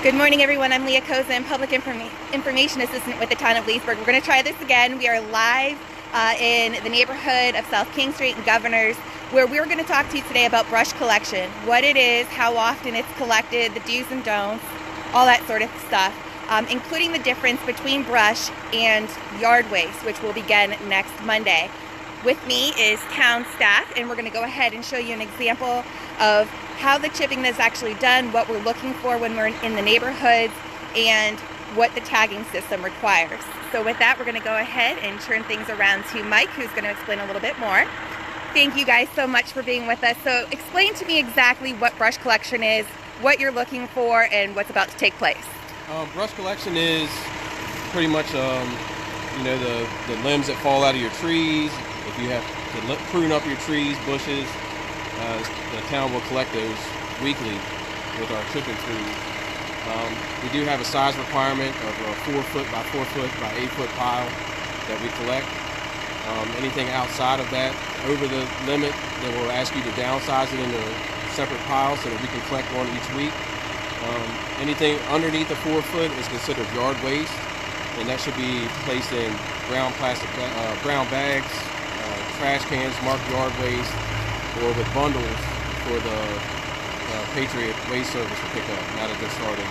Good morning, everyone. I'm Leah Kozin, Public Information Assistant with the town of Leesburg. We're going to try this again. We are live in the neighborhood of South King Street and Governors, where we're going to talk to you today about brush collection, what it is, how often it's collected, the do's and don'ts, all that sort of stuff, including the difference between brush and yard waste, which will begin next Monday. With me is town staff, and we're going to go ahead and show you an example of how the chipping is actually done, what we're looking for when we're in the neighborhoods, and what the tagging system requires. So with that, we're going to go ahead and turn things around to Mike, who's going to explain a little bit more. Thank you guys so much for being with us. So explain to me exactly what brush collection is, what you're looking for, and what's about to take place. Brush collection is pretty much the limbs that fall out of your trees. If you have to prune up your trees, bushes, the town will collect those weekly with our chipping crews. We do have a size requirement of a 4 foot by 4 foot by 8 foot pile that we collect. Anything outside of that, over the limit, then we'll ask you to downsize it into separate piles so that we can collect one each week. Anything underneath the 4 foot is considered yard waste, and that should be placed in brown bags, trash cans marked yard waste, or with bundles for the Patriot Waste Service to pick up now that they're starting.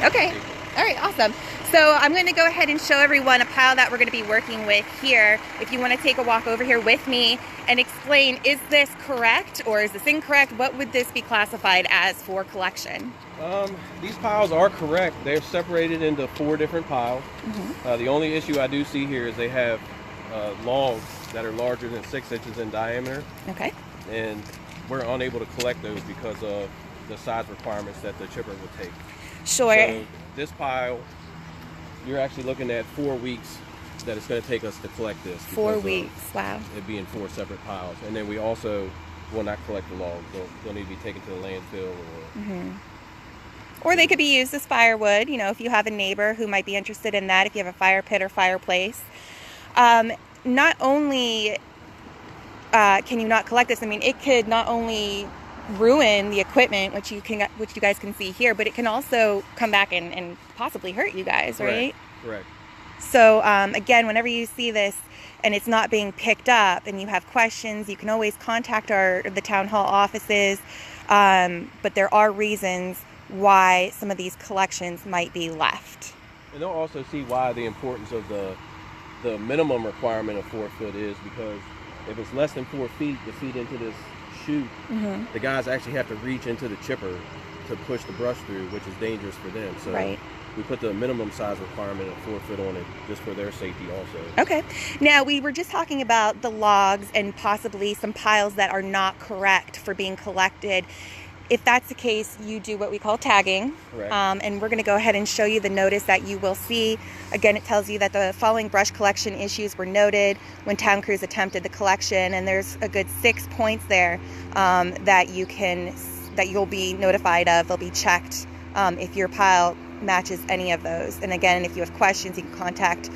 Okay. All right, awesome. So I'm going to go ahead and show everyone a pile that we're going to be working with here. If you want to take a walk over here with me and explain, is this correct or is this incorrect? What would this be classified as for collection? These piles are correct. They're separated into 4 different piles. Mm-hmm. The only issue I do see here is they have logs that are larger than 6 inches in diameter. Okay. And we're unable to collect those because of the size requirements that the chipper will take. Sure. So this pile, you're actually looking at 4 weeks that it's going to take us to collect this. 4 weeks, wow. It'd be in 4 separate piles. And then we also will not collect the logs. They'll need to be taken to the landfill. Or they could be used as firewood, if you have a neighbor who might be interested in that, if you have a fire pit or fireplace. Not only can you not collect this, it could not only ruin the equipment, which you guys can see here, but it can also come back and possibly hurt you guys, right? Correct. So again, whenever you see this and it's not being picked up and you have questions, you can always contact the town hall offices, but there are reasons why some of these collections might be left. And they'll also see why the importance of the minimum requirement of 4 foot is, because if it's less than 4 feet to feed into this chute, the guys actually have to reach into the chipper to push the brush through, which is dangerous for them. So we put the minimum size requirement of 4 foot on it just for their safety also. Okay. Now, we were just talking about the logs and possibly some piles that are not correct for being collected. If that's the case, you do what we call tagging. Correct. And we're going to go ahead and show you the notice that you will see. Again, it tells you that the following brush collection issues were noted when town crews attempted the collection, and there's a good 6 points there that you'll be notified of. They'll be checked if your pile matches any of those. And again, if you have questions, you can contact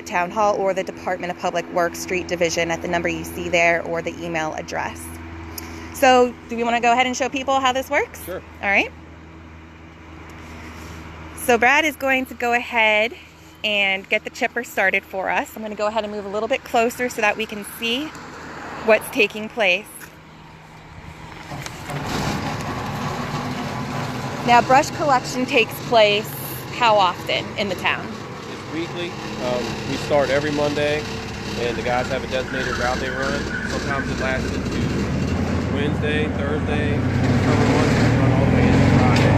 Town Hall or the Department of Public Works Street Division at the number you see there or the email address. So, do we want to go ahead and show people how this works? Sure. All right. So, Brad is going to go ahead and get the chipper started for us. I'm going to go ahead and move a little bit closer so that we can see what's taking place. Now, brush collection takes place how often in the town? It's weekly. We start every Monday, and the guys have a designated route they run. Sometimes it lasts into Wednesday, Thursday, summer months, we run all the way into Friday.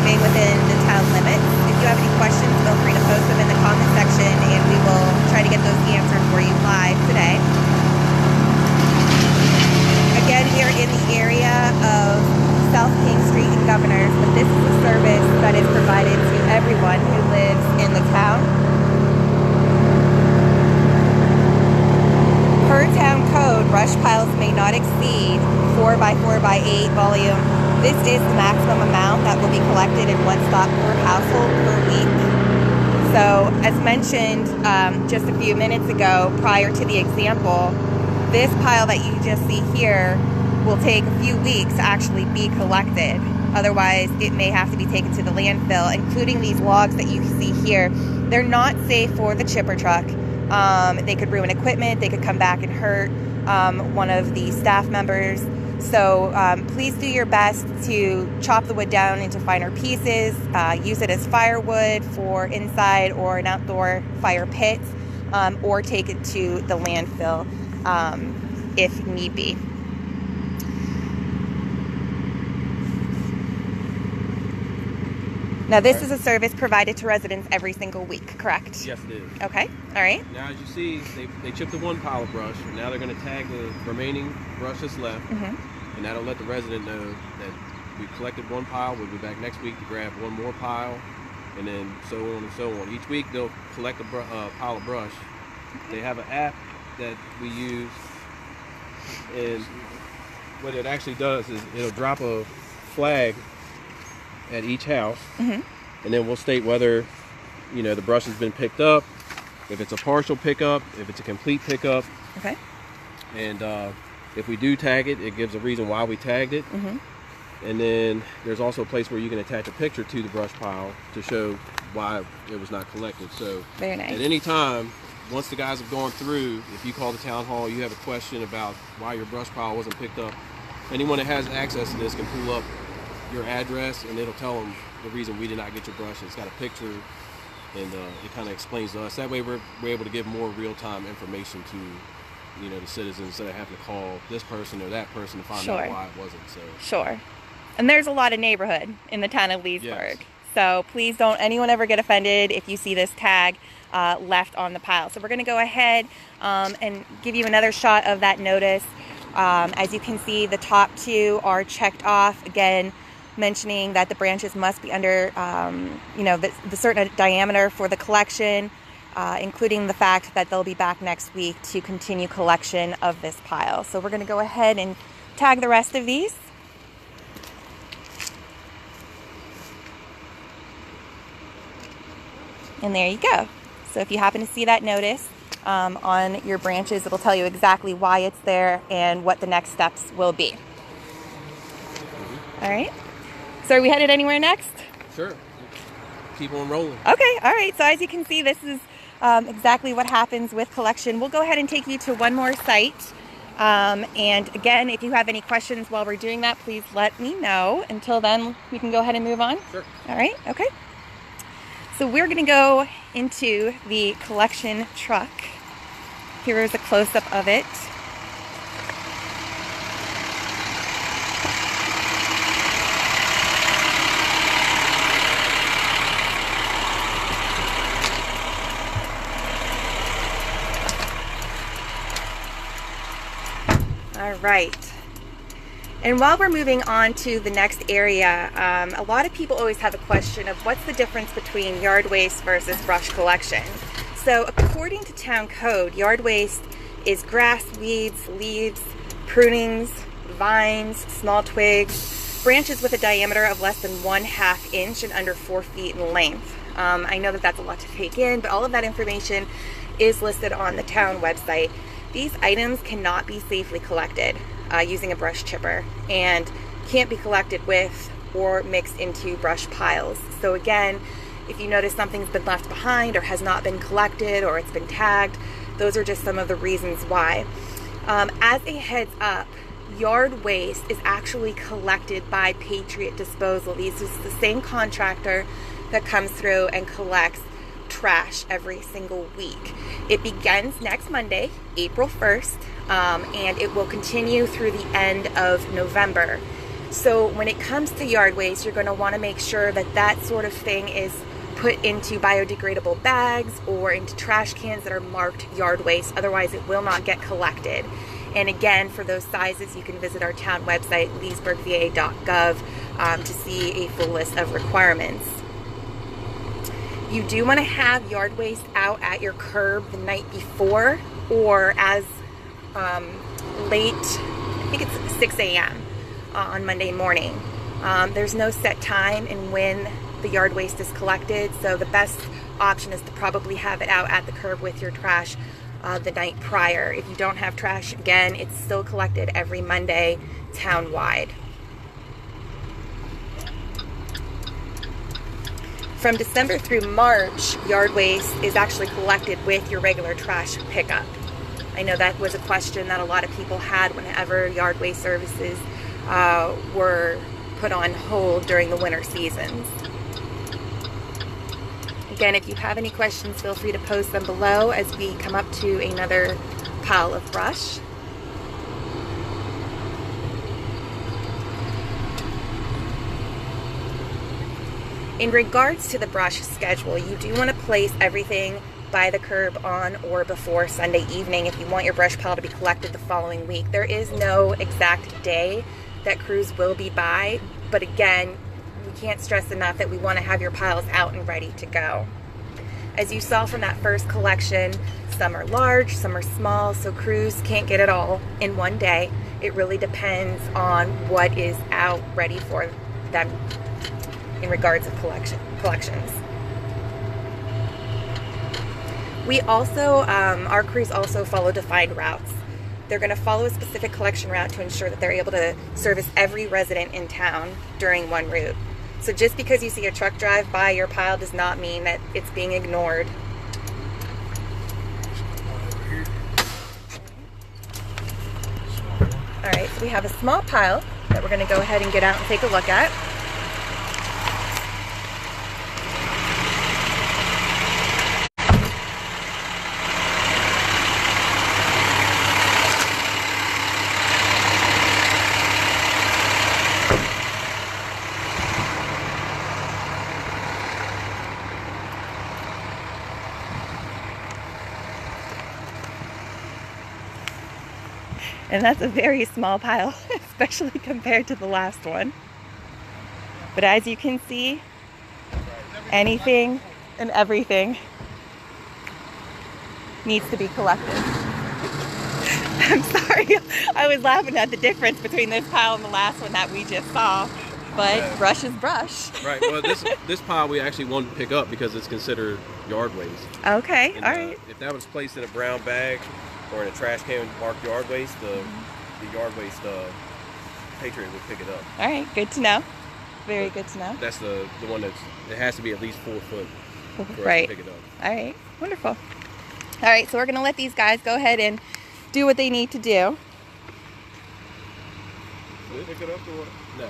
staying within the town limits. If you have any questions, feel free to post them in the comment section and we will try to get those answered for you live today. Again, we are in the area of South King Street and Governors, but this is a service that is provided to everyone who lives in the town. Per town code, brush piles may not exceed 4 by 4 by 8 volume. This is the maximum amount that will be collected in one stop per household per week. So, as mentioned just a few minutes ago, prior to the example, this pile that you just see here will take a few weeks to actually be collected. Otherwise, it may have to be taken to the landfill, including these logs that you see here. They're not safe for the chipper truck. They could ruin equipment. They could come back and hurt one of the staff members. So please do your best to chop the wood down into finer pieces, use it as firewood for inside or an outdoor fire pit, or take it to the landfill if need be. Now, this is a service provided to residents every single week, correct? Yes, it is. Okay, all right. Now, as you see, they chipped the one pile of brush, and now they're going to tag the remaining brush that's left, and that'll let the resident know that we collected one pile, we'll be back next week to grab one more pile, and then so on and so on. Each week, they'll collect a pile of brush. They have an app that we use, and what it actually does is it'll drop a flag at each house, and then we'll state whether the brush has been picked up, if it's a partial pickup, if it's a complete pickup. Okay. And if we do tag it, it gives a reason why we tagged it. And then there's also a place where you can attach a picture to the brush pile to show why it was not collected. So very nice. At any time, once the guys have gone through, if you call the town hall, you have a question about why your brush pile wasn't picked up, anyone that has access to this can pull up your address and it'll tell them the reason we did not get your brush. It's got a picture, and it kind of explains to us. That way we're able to give more real-time information to the citizens instead of having to call this person or that person to find out why it wasn't. So sure. And there's a lot of neighborhood in the town of Leesburg. Yes. So please don't anyone ever get offended if you see this tag left on the pile. So we're going to go ahead and give you another shot of that notice. As you can see, the top two are checked off. Again, mentioning that the branches must be under, the certain diameter for the collection, including the fact that they'll be back next week to continue collection of this pile. So we're going to go ahead and tag the rest of these. And there you go. So if you happen to see that notice on your branches, it'll tell you exactly why it's there and what the next steps will be. All right. So are we headed anywhere next? Sure. Keep on rolling. Okay. All right. So as you can see, this is exactly what happens with collection. We'll go ahead and take you to one more site. And again, if you have any questions while we're doing that, please let me know. Until then, we can go ahead and move on. Sure. All right. Okay. So we're going to go into the collection truck. Here is a close-up of it. All right. And while we're moving on to the next area, a lot of people always have a question of what's the difference between yard waste versus brush collection. So according to town code, yard waste is grass, weeds, leaves, prunings, vines, small twigs, branches with a diameter of less than 1/2 inch and under 4 feet in length. I know that that's a lot to take in, but all of that information is listed on the town website. These items cannot be safely collected using a brush chipper and can't be collected with or mixed into brush piles. So again, if you notice something's been left behind or has not been collected or it's been tagged, those are just some of the reasons why. As a heads up, yard waste is actually collected by Patriot Disposal. This is the same contractor that comes through and collects trash every single week. It begins next Monday, April 1st, and it will continue through the end of November. So when it comes to yard waste, you're going to want to make sure that that sort of thing is put into biodegradable bags or into trash cans that are marked yard waste. Otherwise, it will not get collected. And again, for those sizes, you can visit our town website, leesburgva.gov, to see a full list of requirements. You do want to have yard waste out at your curb the night before, or as late, I think it's 6 a.m. On Monday morning. There's no set time in when the yard waste is collected, so the best option is to probably have it out at the curb with your trash the night prior. If you don't have trash, again, it's still collected every Monday town-wide. From December through March, yard waste is actually collected with your regular trash pickup. I know that was a question that a lot of people had whenever yard waste services were put on hold during the winter seasons. Again, if you have any questions, feel free to post them below as we come up to another pile of brush. In regards to the brush schedule, you do want to place everything by the curb on or before Sunday evening if you want your brush pile to be collected the following week. There is no exact day that crews will be by, but again, we can't stress enough that we want to have your piles out and ready to go. As you saw from that first collection, some are large, some are small, so crews can't get it all in one day. It really depends on what is out ready for them in regards of collections. We also, our crews also follow defined routes. They're going to follow a specific collection route to ensure that they're able to service every resident in town during one route. So just because you see a truck drive by your pile does not mean that it's being ignored. All right, so we have a small pile that we're going to go ahead and get out and take a look at. And that's a very small pile, especially compared to the last one. But as you can see, anything and everything needs to be collected. I'm sorry, I was laughing at the difference between this pile and the last one that we just saw. But brush is brush. Right, well this pile we actually wanted to pick up because it's considered yard waste. Okay, And, all right. If that was placed in a brown bag or in a trash can marked yard waste, the yard waste patriot would pick it up. All right, good to know. Very good to know. That's the one it has to be at least 4 foot for us Right. to pick it up. All right, wonderful. All right, so we're gonna let these guys go ahead and do what they need to do. Did they pick it up or what? No.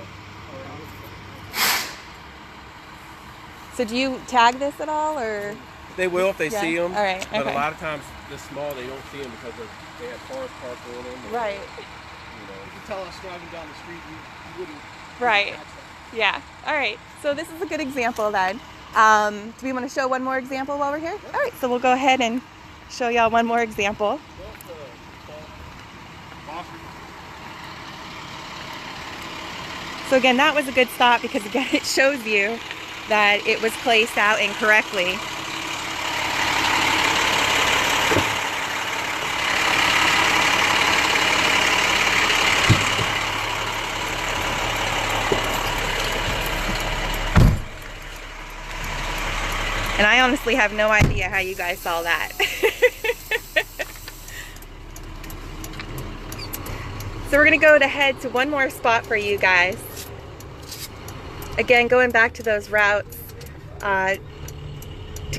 So do you tag this at all, or? They will if they Yeah. see them. All right, But okay. a lot of times this small they don't see them because they have cars parked on them. or, Right. You know. You can tell us driving down the street, you wouldn't Right. catch that. Yeah. All right. So this is a good example then. Do we want to show one more example while we're here? All right. So we'll go ahead and show y'all one more example. So again, that was a good stop because again, it shows you that it was placed out incorrectly. And I honestly have no idea how you guys saw that. So we're gonna go ahead to one more spot for you guys. Again, going back to those routes, to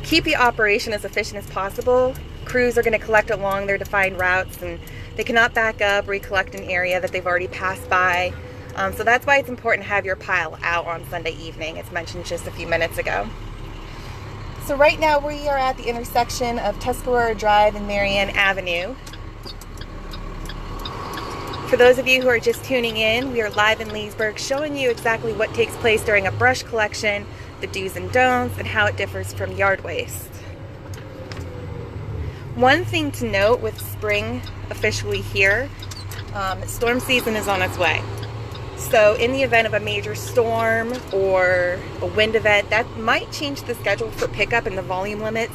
keep the operation as efficient as possible, crews are gonna collect along their defined routes and they cannot back up, recollect an area that they've already passed by. So that's why it's important to have your pile out on Sunday evening. It's mentioned just a few minutes ago. So right now we are at the intersection of Tuscarora Drive and Marianne Avenue. For those of you who are just tuning in, we are live in Leesburg showing you exactly what takes place during a brush collection, the do's and don'ts, and how it differs from yard waste. One thing to note with spring officially here, storm season is on its way. So in the event of a major storm or a wind event, that might change the schedule for pickup and the volume limits.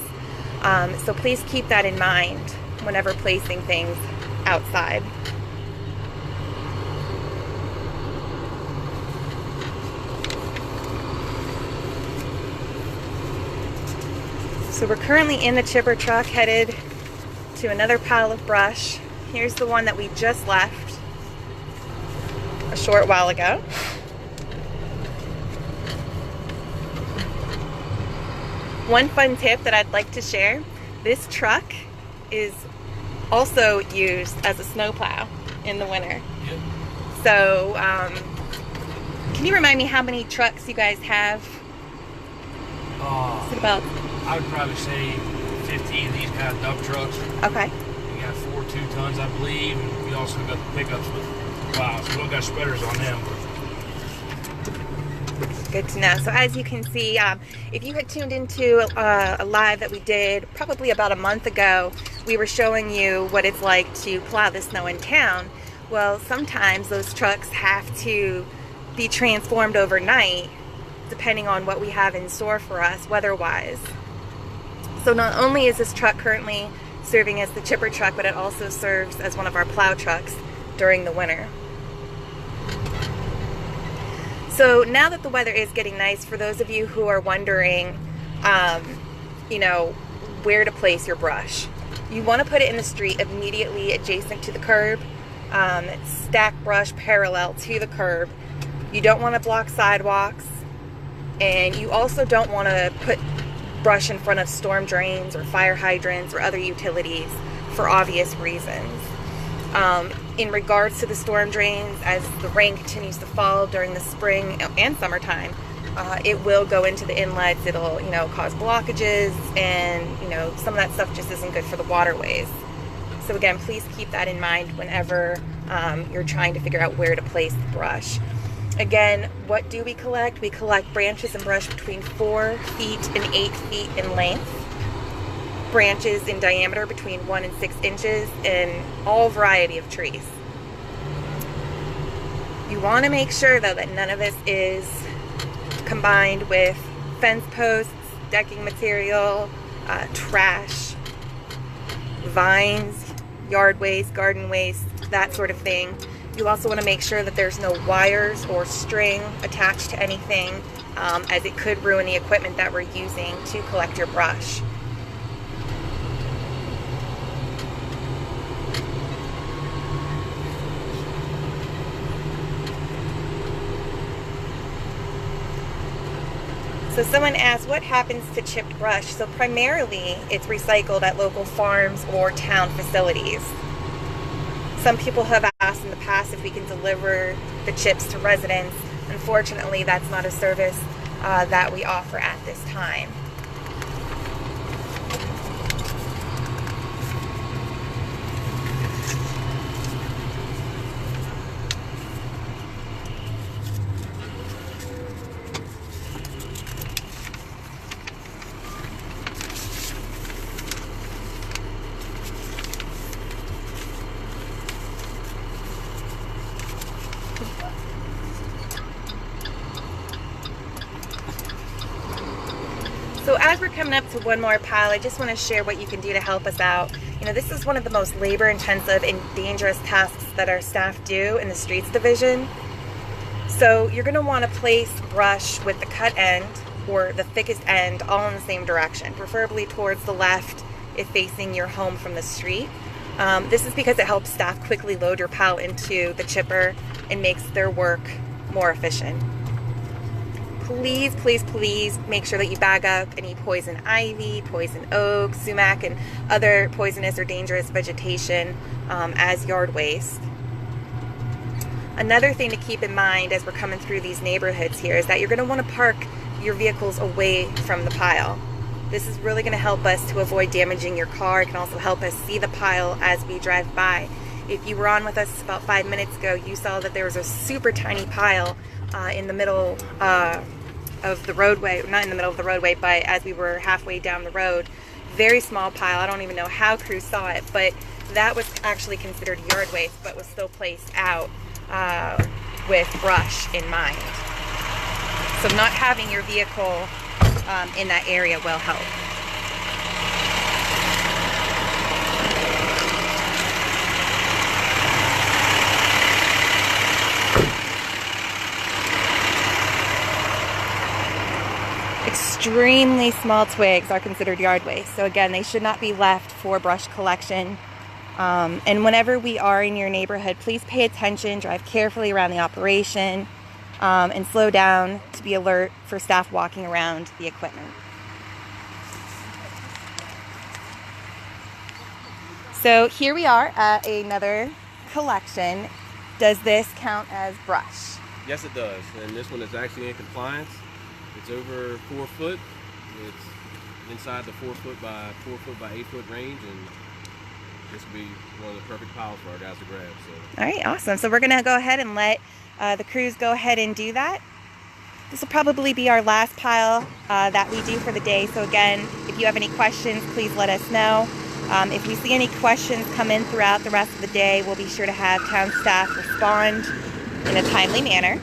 So please keep that in mind whenever placing things outside. So we're currently in the chipper truck headed to another pile of brush. Here's the one that we just left a short while ago. One fun tip that I'd like to share, this truck is also used as a snowplow in the winter. Yep. So can you remind me how many trucks you guys have? Is it about? I would probably say 50 of these kind of dump trucks. Okay. We got 4 2-tons, I believe, and we also got the pickups with plows. We don't got spreaders on them. Good to know. So as you can see, if you had tuned into a live that we did probably about a month ago, we were showing you what it's like to plow the snow in town. Well, sometimes those trucks have to be transformed overnight depending on what we have in store for us weather-wise. So not only is this truck currently serving as the chipper truck, but it also serves as one of our plow trucks during the winter. So now that the weather is getting nice, for those of you who are wondering, you know, where to place your brush, you want to put it in the street immediately adjacent to the curb. Stack brush parallel to the curb. You don't want to block sidewalks, and you also don't want to put brush in front of storm drains or fire hydrants or other utilities for obvious reasons. In regards to the storm drains, as the rain continues to fall during the spring and summertime, it will go into the inlets. It'll, you know, cause blockages, and you know, some of that stuff just isn't good for the waterways. So again, please keep that in mind whenever you're trying to figure out where to place the brush. Again, what do we collect? We collect branches and brush between 4 feet and 8 feet in length, branches in diameter between 1 and 6 inches, and all variety of trees. You want to make sure though that none of this is combined with fence posts, decking material, trash, vines, yard waste, garden waste, that sort of thing. You also want to make sure that there's no wires or string attached to anything, as it could ruin the equipment that we're using to collect your brush. So someone asked, what happens to chipped brush? So primarily it's recycled at local farms or town facilities. Some people have asked in the past if we can deliver the chips to residents. Unfortunately, that's not a service that we offer at this time. So as we're coming up to one more pile, I just want to share what you can do to help us out. You know, this is one of the most labor-intensive and dangerous tasks that our staff do in the streets division. So you're going to want to place brush with the cut end or the thickest end all in the same direction, preferably towards the left if facing your home from the street. This is because it helps staff quickly load your pile into the chipper and makes their work more efficient. Please, please, please make sure that you bag up any poison ivy, poison oak, sumac, and other poisonous or dangerous vegetation as yard waste. Another thing to keep in mind as we're coming through these neighborhoods here is that you're going to want to park your vehicles away from the pile. This is really going to help us to avoid damaging your car. It can also help us see the pile as we drive by. If you were on with us about 5 minutes ago, you saw that there was a super tiny pile in the middle of the roadway, not in the middle of the roadway, but as we were halfway down the road. Very small pile. I don't even know how crews saw it, but that was actually considered yard waste, but was still placed out with brush in mind. So not having your vehicle in that area will help. Extremely small twigs are considered yard waste. So again, they should not be left for brush collection. And whenever we are in your neighborhood, please pay attention, drive carefully around the operation, and slow down to be alert for staff walking around the equipment. So here we are at another collection. Does this count as brush? Yes, it does. And this one is actually in compliance. It's over 4 foot. It's inside the 4 foot by 4 foot by 8 foot range, and this will be one of the perfect piles for our guys to grab. So. All right, awesome. So we're gonna go ahead and let the crews go ahead and do that. This will probably be our last pile that we do for the day. So again, if you have any questions, please let us know. If we see any questions come in throughout the rest of the day, we'll be sure to have town staff respond in a timely manner.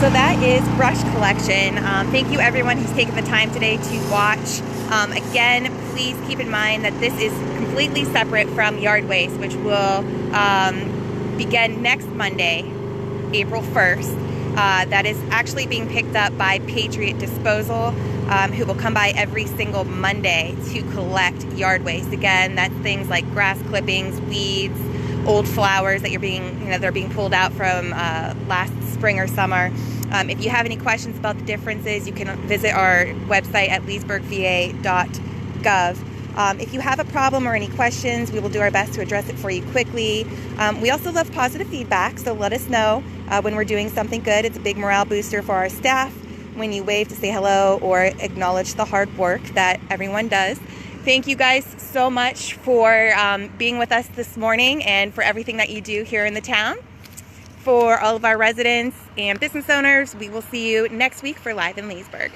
So that is brush collection. Thank you everyone who's taken the time today to watch. Again, please keep in mind that this is completely separate from yard waste, which will begin next Monday, April 1st. That is actually being picked up by Patriot Disposal, who will come by every single Monday to collect yard waste. Again, that's things like grass clippings, weeds, old flowers that they're being pulled out from last spring or summer. If you have any questions about the differences, you can visit our website at leesburgva.gov. If you have a problem or any questions, we will do our best to address it for you quickly. We also love positive feedback, so let us know when we're doing something good. It's a big morale booster for our staff when you wave to say hello or acknowledge the hard work that everyone does. Thank you guys so much for being with us this morning and for everything that you do here in the town. For all of our residents and business owners, we will see you next week for Live in Leesburg.